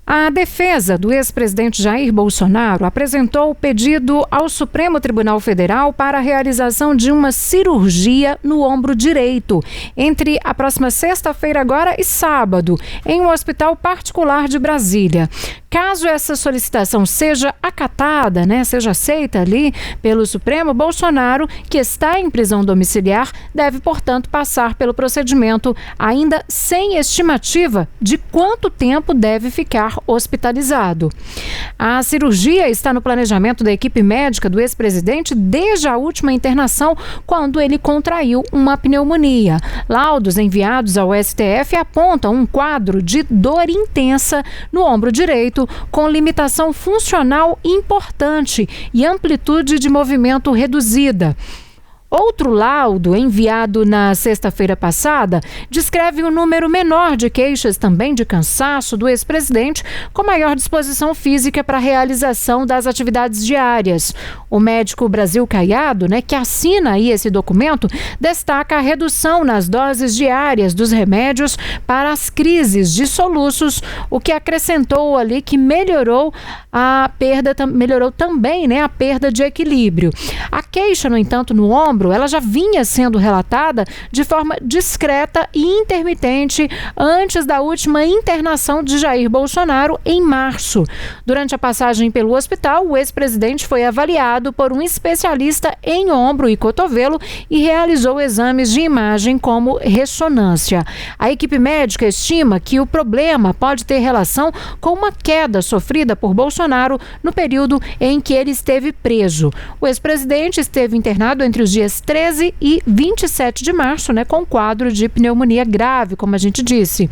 A defesa do ex-presidente Jair Bolsonaro apresentou o pedido ao Supremo Tribunal Federal para a realização de uma cirurgia no ombro direito entre a próxima sexta-feira agora e sábado, em um hospital particular de Brasília. Caso essa solicitação seja acatada, seja aceita ali pelo Supremo, Bolsonaro, que está em prisão domiciliar, deve, portanto, passar pelo procedimento ainda sem estimativa de quanto tempo deve ficar hospitalizado. A cirurgia está no planejamento da equipe médica do ex-presidente desde a última internação, quando ele contraiu uma pneumonia. Laudos enviados ao STF apontam um quadro de dor intensa no ombro direito, com limitação funcional importante e amplitude de movimento reduzida. Outro laudo, enviado na sexta-feira passada, descreve um número menor de queixas também de cansaço do ex-presidente, com maior disposição física para a realização das atividades diárias. O médico Brasil Caiado, que assina aí esse documento, destaca a redução nas doses diárias dos remédios para as crises de soluços, o que acrescentou ali que melhorou também a perda de equilíbrio. A queixa, no entanto, no ombro, ela já vinha sendo relatada de forma discreta e intermitente antes da última internação de Jair Bolsonaro em março. Durante a passagem pelo hospital, o ex-presidente foi avaliado por um especialista em ombro e cotovelo e realizou exames de imagem como ressonância. A equipe médica estima que o problema pode ter relação com uma queda sofrida por Bolsonaro no período em que ele esteve preso. O ex-presidente esteve internado entre os dias 13 e 27 de março, com quadro de pneumonia grave, como a gente disse.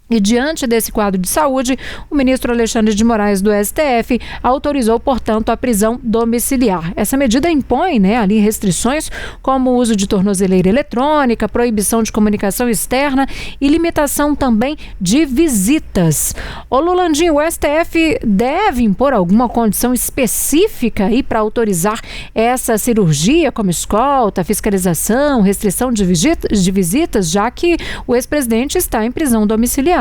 E diante desse quadro de saúde, o ministro Alexandre de Moraes do STF autorizou, portanto, a prisão domiciliar. Essa medida impõe, ali restrições como o uso de tornozeleira eletrônica, proibição de comunicação externa e limitação também de visitas. Ô Lulandinho, o STF deve impor alguma condição específica aí para autorizar essa cirurgia, como escolta, fiscalização, restrição de visitas, já que o ex-presidente está em prisão domiciliar,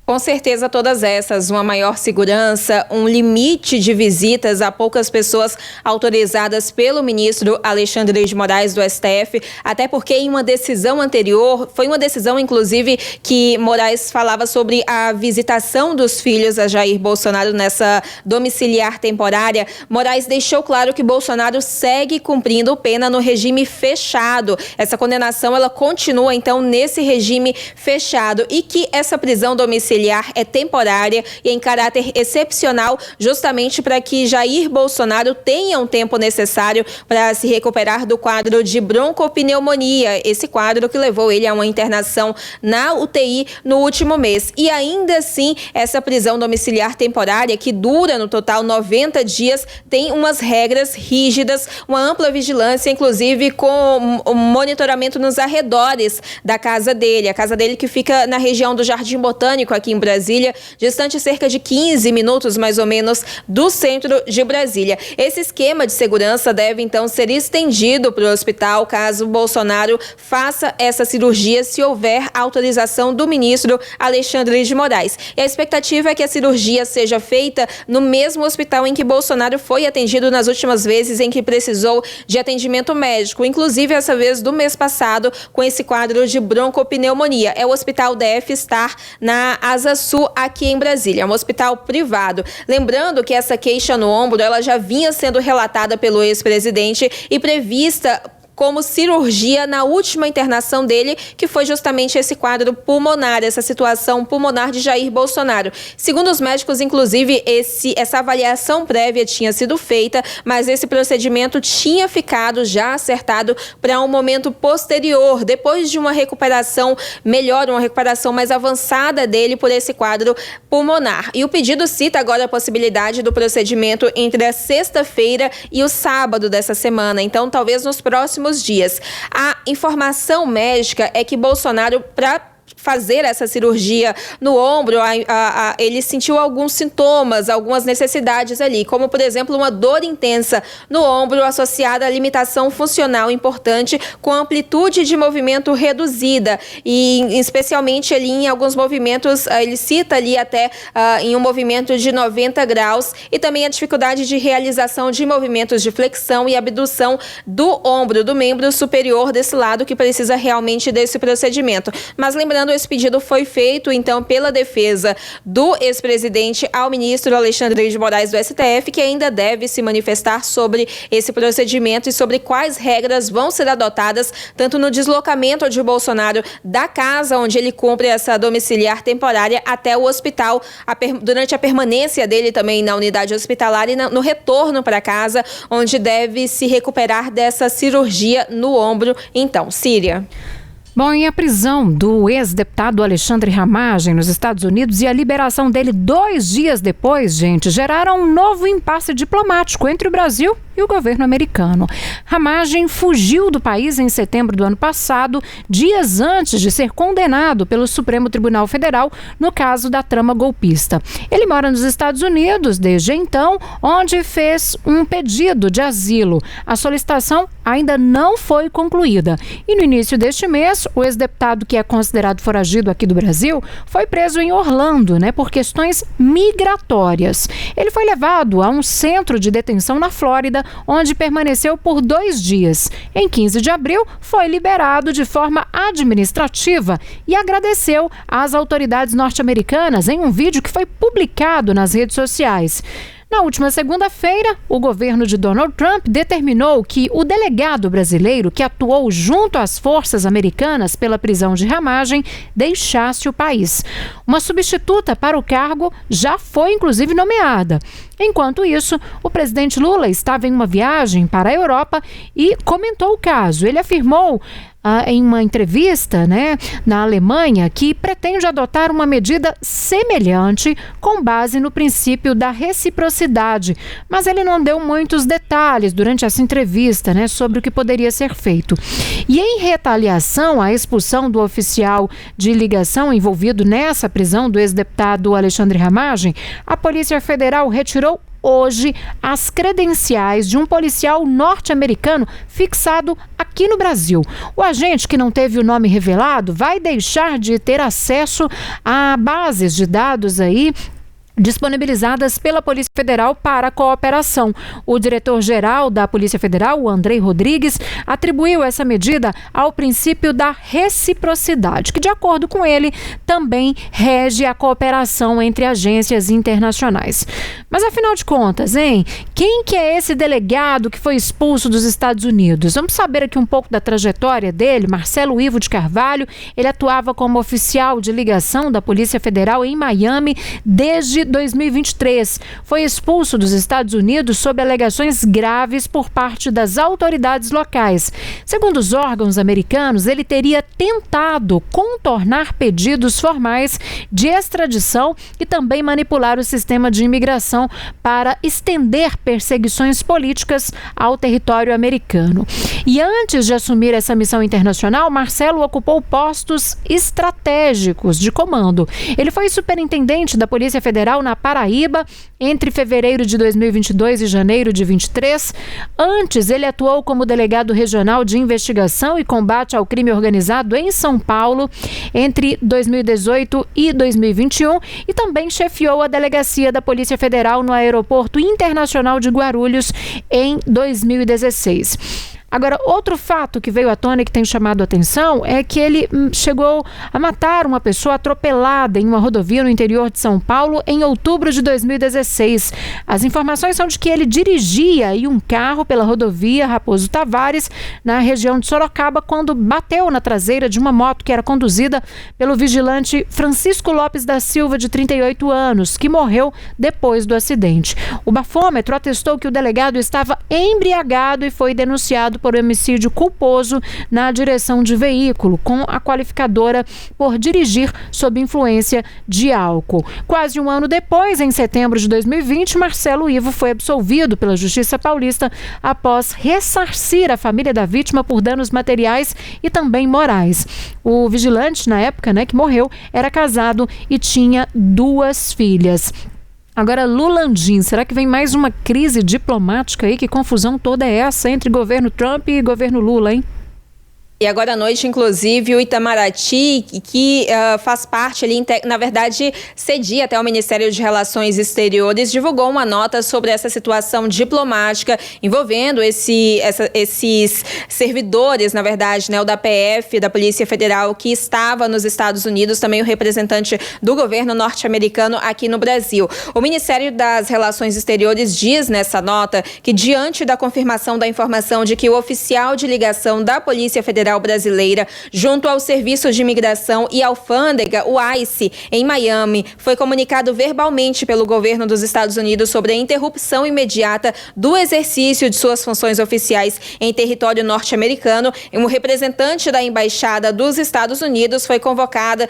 Com certeza todas essas, uma maior segurança, um limite de visitas a poucas pessoas autorizadas pelo ministro Alexandre de Moraes do STF, até porque em uma decisão anterior, foi uma decisão inclusive que Moraes falava sobre a visitação dos filhos a Jair Bolsonaro nessa domiciliar temporária. Moraes deixou claro que Bolsonaro segue cumprindo pena no regime fechado. Essa condenação ela continua então nesse regime fechado e que essa prisão domiciliar é temporária e em caráter excepcional, justamente para que Jair Bolsonaro tenha um tempo necessário para se recuperar do quadro de broncopneumonia, esse quadro que levou ele a uma internação na UTI no último mês. E ainda assim, essa prisão domiciliar temporária, que dura no total 90 dias, tem umas regras rígidas, uma ampla vigilância, inclusive com o monitoramento nos arredores da casa dele. A casa dele que fica na região do Jardim Botânico, aqui em Brasília, distante cerca de 15 minutos, mais ou menos, do centro de Brasília. Esse esquema de segurança deve, então, ser estendido para o hospital caso Bolsonaro faça essa cirurgia, se houver autorização do ministro Alexandre de Moraes. E a expectativa é que a cirurgia seja feita no mesmo hospital em que Bolsonaro foi atendido nas últimas vezes em que precisou de atendimento médico, inclusive essa vez do mês passado, com esse quadro de broncopneumonia. É o Hospital DF Star, na Asa Sul, aqui em Brasília. É um hospital privado. Lembrando que essa queixa no ombro, ela já vinha sendo relatada pelo ex-presidente e prevista como cirurgia na última internação dele, que foi justamente esse quadro pulmonar, essa situação pulmonar de Jair Bolsonaro. Segundo os médicos, inclusive, essa avaliação prévia tinha sido feita, mas esse procedimento tinha ficado já acertado para um momento posterior, depois de uma recuperação melhor, uma recuperação mais avançada dele por esse quadro pulmonar. E o pedido cita agora a possibilidade do procedimento entre a sexta-feira e o sábado dessa semana. Então, talvez nos próximos dias. A informação médica é que Bolsonaro, para fazer essa cirurgia no ombro, ele sentiu alguns sintomas, algumas necessidades ali, como, por exemplo, uma dor intensa no ombro associada à limitação funcional importante com amplitude de movimento reduzida e, especialmente ali em alguns movimentos, ele cita ali até em um movimento de 90 graus e também a dificuldade de realização de movimentos de flexão e abdução do ombro, do membro superior desse lado que precisa realmente desse procedimento. Mas lembrando, esse pedido foi feito, então, pela defesa do ex-presidente ao ministro Alexandre de Moraes do STF, que ainda deve se manifestar sobre esse procedimento e sobre quais regras vão ser adotadas, tanto no deslocamento de Bolsonaro da casa onde ele cumpre essa domiciliar temporária até o hospital, durante a permanência dele também na unidade hospitalar e no retorno para casa, onde deve se recuperar dessa cirurgia no ombro. Então, Síria. Bom, e a prisão do ex-deputado Alexandre Ramagem nos Estados Unidos e a liberação dele 2 dias depois, gente, geraram um novo impasse diplomático entre o Brasil e o governo americano. Ramagem fugiu do país em setembro do ano passado, dias antes de ser condenado pelo Supremo Tribunal Federal no caso da trama golpista. Ele mora nos Estados Unidos desde então, onde fez um pedido de asilo. A solicitação ainda não foi concluída. E no início deste mês, o ex-deputado, que é considerado foragido aqui do Brasil, foi preso em Orlando, por questões migratórias. Ele foi levado a um centro de detenção na Flórida, onde permaneceu por 2 dias. Em 15 de abril, foi liberado de forma administrativa e agradeceu às autoridades norte-americanas em um vídeo que foi publicado nas redes sociais. Na última segunda-feira, o governo de Donald Trump determinou que o delegado brasileiro que atuou junto às forças americanas pela prisão de Ramagem deixasse o país. Uma substituta para o cargo já foi, inclusive, nomeada. Enquanto isso, o presidente Lula estava em uma viagem para a Europa e comentou o caso. Ele afirmou em uma entrevista, na Alemanha, que pretende adotar uma medida semelhante com base no princípio da reciprocidade. Mas ele não deu muitos detalhes durante essa entrevista, sobre o que poderia ser feito. E em retaliação à expulsão do oficial de ligação envolvido nessa prisão do ex-deputado Alexandre Ramagem, a Polícia Federal retirou hoje as credenciais de um policial norte-americano fixado aqui no Brasil. O agente, que não teve o nome revelado, vai deixar de ter acesso a bases de dados disponibilizadas pela Polícia Federal para a cooperação. O diretor-geral da Polícia Federal, o Andrei Rodrigues, atribuiu essa medida ao princípio da reciprocidade, que, de acordo com ele, também rege a cooperação entre agências internacionais. Mas, afinal de contas, quem que é esse delegado que foi expulso dos Estados Unidos? Vamos saber aqui um pouco da trajetória dele. Marcelo Ivo de Carvalho, ele atuava como oficial de ligação da Polícia Federal em Miami desde 2023. Foi expulso dos Estados Unidos sob alegações graves por parte das autoridades locais. Segundo os órgãos americanos, ele teria tentado contornar pedidos formais de extradição e também manipular o sistema de imigração para estender perseguições políticas ao território americano. E antes de assumir essa missão internacional, Marcelo ocupou postos estratégicos de comando. Ele foi superintendente da Polícia Federal na Paraíba entre fevereiro de 2022 e janeiro de 2023. Antes, ele atuou como delegado regional de investigação e combate ao crime organizado em São Paulo entre 2018 e 2021 e também chefiou a delegacia da Polícia Federal no Aeroporto Internacional de Guarulhos em 2016. Agora, outro fato que veio à tona e que tem chamado a atenção é que ele chegou a matar uma pessoa atropelada em uma rodovia no interior de São Paulo em outubro de 2016. As informações são de que ele dirigia um carro pela rodovia Raposo Tavares, na região de Sorocaba, quando bateu na traseira de uma moto que era conduzida pelo vigilante Francisco Lopes da Silva, de 38 anos, que morreu depois do acidente. O bafômetro atestou que o delegado estava embriagado e foi denunciado por homicídio culposo na direção de veículo, com a qualificadora por dirigir sob influência de álcool. Quase um ano depois, em setembro de 2020, Marcelo Ivo foi absolvido pela Justiça Paulista após ressarcir a família da vítima por danos materiais e também morais. O vigilante, na época, que morreu, era casado e tinha 2 filhas. Agora, Lulandim, será que vem mais uma crise diplomática aí? Que confusão toda é essa entre governo Trump e governo Lula, hein? E agora à noite, inclusive, o Itamaraty, que faz parte ali, na verdade, cedia até o Ministério de Relações Exteriores, divulgou uma nota sobre essa situação diplomática envolvendo esses servidores, na verdade, o da PF, da Polícia Federal, que estava nos Estados Unidos, também o representante do governo norte-americano aqui no Brasil. O Ministério das Relações Exteriores diz nessa nota que, diante da confirmação da informação de que o oficial de ligação da Polícia Federal Brasileira, junto ao Serviço de Imigração e Alfândega, o ICE, em Miami, foi comunicado verbalmente pelo governo dos Estados Unidos sobre a interrupção imediata do exercício de suas funções oficiais em território norte-americano. Um representante da Embaixada dos Estados Unidos foi convocada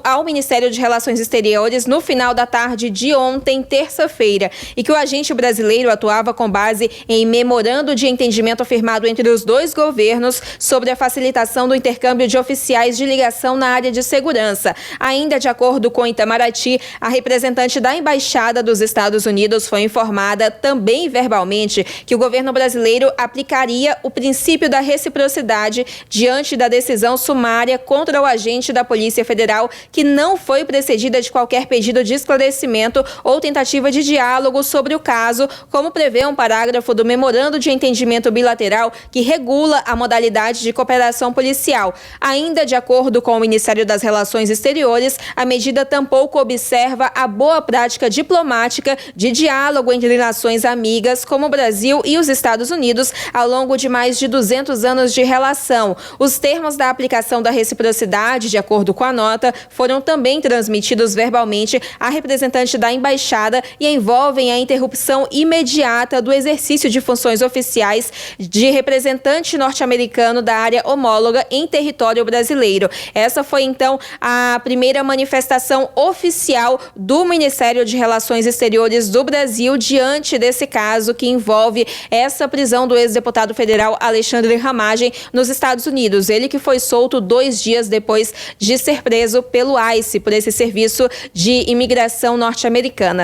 ao Ministério de Relações Exteriores no final da tarde de ontem, terça-feira, e que o agente brasileiro atuava com base em memorando de entendimento firmado entre os 2 governos sobre a facilitação do intercâmbio de oficiais de ligação na área de segurança. Ainda de acordo com Itamaraty, a representante da Embaixada dos Estados Unidos foi informada também verbalmente que o governo brasileiro aplicaria o princípio da reciprocidade diante da decisão sumária contra o agente da Polícia Federal, que não foi precedida de qualquer pedido de esclarecimento ou tentativa de diálogo sobre o caso, como prevê um parágrafo do memorando de entendimento bilateral que regula a modalidade de cooperação policial. Ainda de acordo com o Ministério das Relações Exteriores, a medida tampouco observa a boa prática diplomática de diálogo entre nações amigas como o Brasil e os Estados Unidos ao longo de mais de 200 anos de relação. Os termos da aplicação da reciprocidade, de acordo com a nota, foram também transmitidos verbalmente à representante da Embaixada e envolvem a interrupção imediata do exercício de funções oficiais de representante norte-americano da área homóloga em território brasileiro. Essa foi, então, a primeira manifestação oficial do Ministério de Relações Exteriores do Brasil diante desse caso que envolve essa prisão do ex-deputado federal Alexandre Ramagem nos Estados Unidos. Ele que foi solto 2 dias depois de ser preso pelo ICE, por esse serviço de imigração norte-americana.